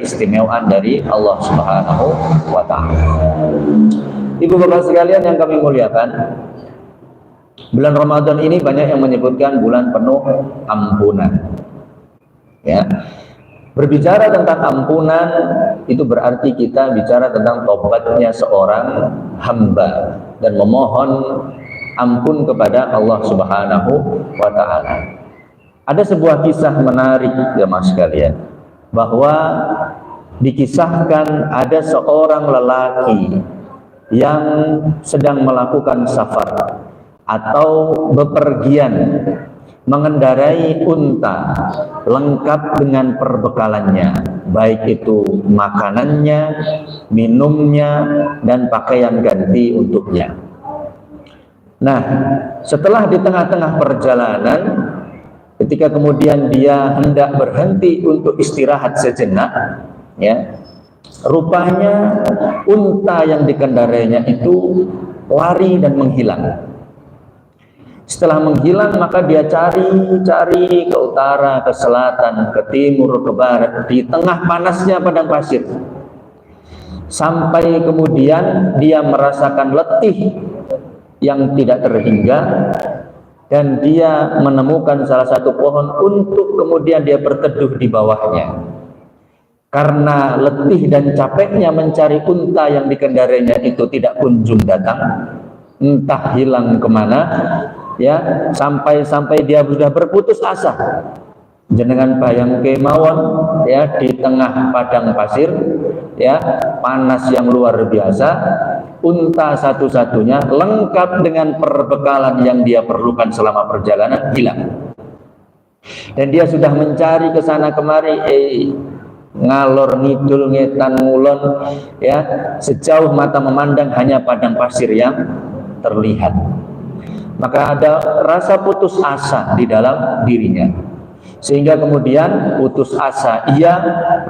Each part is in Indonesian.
keistimewaan dari Allah Subhanahu wa Ta'ala. Ibu bapak sekalian yang kami muliakan, bulan Ramadan ini banyak yang menyebutkan bulan penuh ampunan. Ya. Berbicara tentang ampunan itu berarti kita bicara tentang tobatnya seorang hamba dan memohon ampun kepada Allah Subhanahu wa Ta'ala. Ada sebuah kisah menarik ya mas sekalian, bahwa dikisahkan ada seorang lelaki yang sedang melakukan safar atau bepergian mengendarai unta lengkap dengan perbekalannya, baik itu makanannya, minumnya, dan pakaian ganti untuknya. Nah, setelah di tengah-tengah perjalanan, ketika kemudian dia hendak berhenti untuk istirahat sejenak, ya, rupanya unta yang dikendarainya itu lari dan menghilang. Setelah menghilang, maka dia cari ke utara, ke selatan, ke timur, ke barat, di tengah panasnya padang pasir. Sampai kemudian dia merasakan letih yang tidak terhingga, dan dia menemukan salah satu pohon untuk kemudian dia berteduh di bawahnya. Karena letih dan capeknya mencari unta yang dikendarainya itu tidak kunjung datang, entah hilang kemana, ya, sampai dia sudah berputus asa. Jenengan bayang kemawon, ya, di tengah padang pasir, ya, panas yang luar biasa, unta satu-satunya lengkap dengan perbekalan yang dia perlukan selama perjalanan hilang. Dan dia sudah mencari ke sana kemari, ngalor ngidul ngetan ngulon, ya, sejauh mata memandang hanya padang pasir yang terlihat. Maka ada rasa putus asa di dalam dirinya, sehingga kemudian putus asa iya,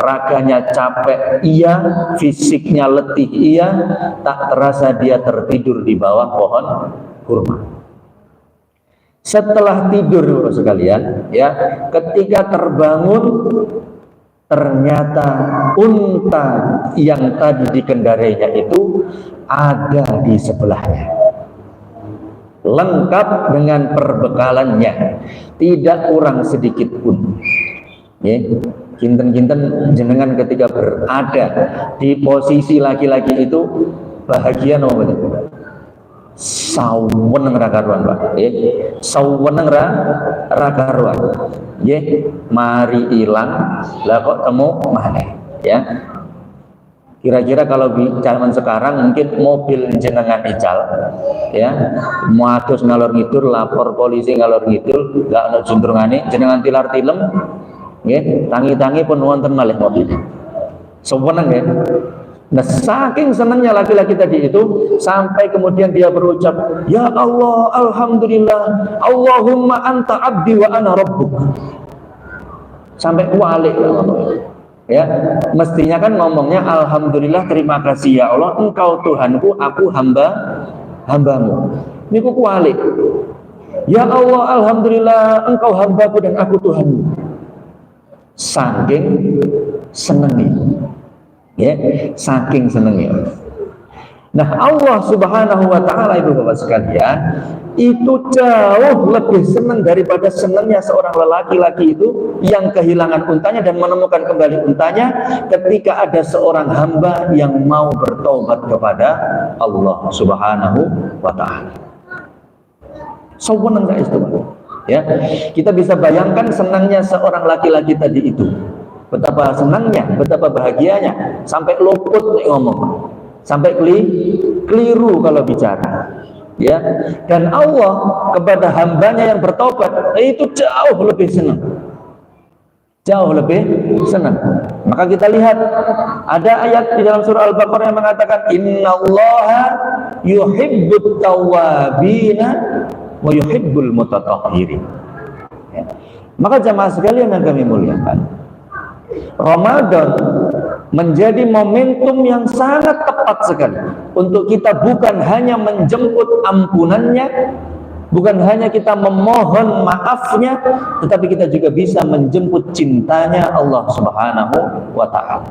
raganya capek iya, fisiknya letih iya, tak terasa dia tertidur di bawah pohon kurma. Setelah tidur sekalian, ya, ketika terbangun, ternyata unta yang tadi dikendarainya itu ada di sebelahnya, lengkap dengan perbekalannya, tidak kurang sedikit pun. Ya, kinten-kinten jenengan ketika berada di posisi laki-laki itu bahagia no betul. Saweneng ra karuan, Pak. Ya, saweneng ra karuan. Ya, mari ilang, lah kok temu maneh, ya. Kira-kira kalau di zaman sekarang mungkin mobil jenengan ical, ya, muatus ngalor ngidul, lapor polisi ngalor ngidul, gak ada juntrungane, jenengan tilar tilem, ya, tangi-tangi pun wonten malih mobil. Seweneng ya. Nah, saking senangnya laki-laki tadi itu sampai kemudian dia berucap, ya Allah, alhamdulillah, Allahumma anta abdi wa ana rabbuk. Sampai kualik Allah. Ya, mestinya kan ngomongnya alhamdulillah, terima kasih ya Allah, engkau Tuhanku, aku hambamu. Ini ku kualik. Ya Allah, alhamdulillah, engkau hambaku dan aku Tuhanmu. Saking senengnya, ya, saking senengnya. Nah, Allah Subhanahu wa Ta'ala, ibu bapak sekalian, itu jauh lebih senang daripada senangnya seorang lelaki-laki itu yang kehilangan untanya dan menemukan kembali untanya ketika ada seorang hamba yang mau bertobat kepada Allah Subhanahu wa Ta'ala. Sewenang guys itu, ya, kita bisa bayangkan senangnya seorang laki-laki tadi itu, betapa senangnya, betapa bahagianya, sampai luput nih ngomong, sampai keliru kalau bicara, ya. Dan Allah kepada hambanya yang bertobat itu jauh lebih senang, jauh lebih senang. Maka kita lihat ada ayat di dalam surah Al-Baqarah yang mengatakan innallaha yuhibbut tawwabina wa yuhibbul mutatahhirin, ya. Maka jamaah sekalian yang kami muliakan, Ramadan menjadi momentum yang sangat tepat sekali untuk kita bukan hanya menjemput ampunannya, bukan hanya kita memohon maafnya, tetapi kita juga bisa menjemput cintanya Allah Subhanahu wa Ta'ala.